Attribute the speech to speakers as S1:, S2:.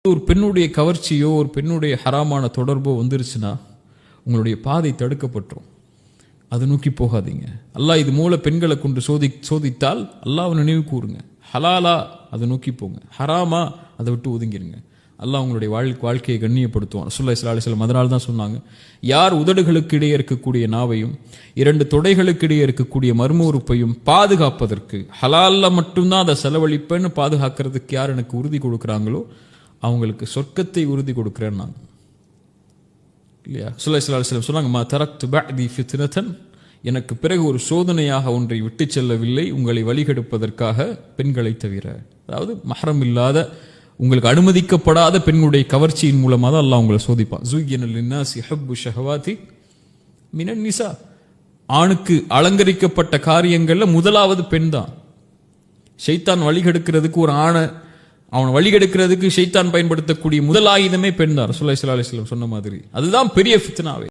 S1: ஒரு பெண்ணுடைய கவர்ச்சியோ ஒரு பெண்ணுடைய ஹராமான தொடர்போ வந்துருச்சுன்னா உங்களுடைய பாதை தடுக்கப்பட்டுரும். அதை நோக்கி போகாதீங்க. அல்லாஹ் இது மூல பெண்களை கொண்டு சோதித்தால் அல்லாஹ்வை நினைவு கூறுங்க. ஹலாலா அதை நோக்கி போங்க, ஹராமா அதை விட்டு ஒதுங்கிருங்க. அல்லாஹ் உங்களுடைய வாழ்க்கையை கண்ணியப்படுத்துவான். ரசூலுல்லாஹி ஸல்லல்லாஹு அலைஹி வஸல்லம் அதனால தான் சொன்னாங்க, யார் உதடுகளுக்கு இடையே இருக்கக்கூடிய நாவையும் 2 தொடைகளுக்கு இடையே இருக்கக்கூடிய மர்ம உறுப்பையும் பாதுகாப்பதற்கு ஹலால்ல மட்டும்தான் அதை செலவழிப்பேன்னு பாதுகாக்கிறதுக்கு யார் எனக்கு உறுதி கொடுக்குறாங்களோ அவங்களுக்கு சொர்க்கத்தை உறுதி கொடுக்கிறேன் நான், இல்லையா? ரசூலுல்லாஹி ஸல்லல்லாஹு அலைஹி வஸல்லம் சொன்னாங்க, மா தரக்து பஅதி ஃபித்னதன், எனக்கு பிறகு ஒரு சோதனையாக ஒன்றை விட்டு செல்லவில்லை உங்களை வழிகெடுப்பதற்காக பெண்களை தவிர. அதாவது மஹரம் இல்லாத உங்களுக்கு அனுமதிக்கப்படாத பெண்களுடைய கவர்ச்சியின் மூலமாக தான் அல்லாஹ் உங்களை சோதிப்பான். ஸுய்யின லின்னாஸி ஹப்பு ஷஹவாதி மினன் நிசா, ஆணுக்கு அலங்கரிக்கப்பட்ட காரியங்கள்ல முதலாவது பெண் தான். ஷைத்தான் வழிகெடுக்கிறதுக்கு ஒரு ஆணை அவனை வழிகெடுக்கிறதுக்கு ஷைத்தான் பயன்படுத்தக்கூடிய முதல் ஆயுதமே பெண் தான். ரசூலுல்லாஹி ஸல்லல்லாஹு அலைஹி வஸல்லம் சொன்ன மாதிரி அதுதான் பெரிய ஃபித்னாவே.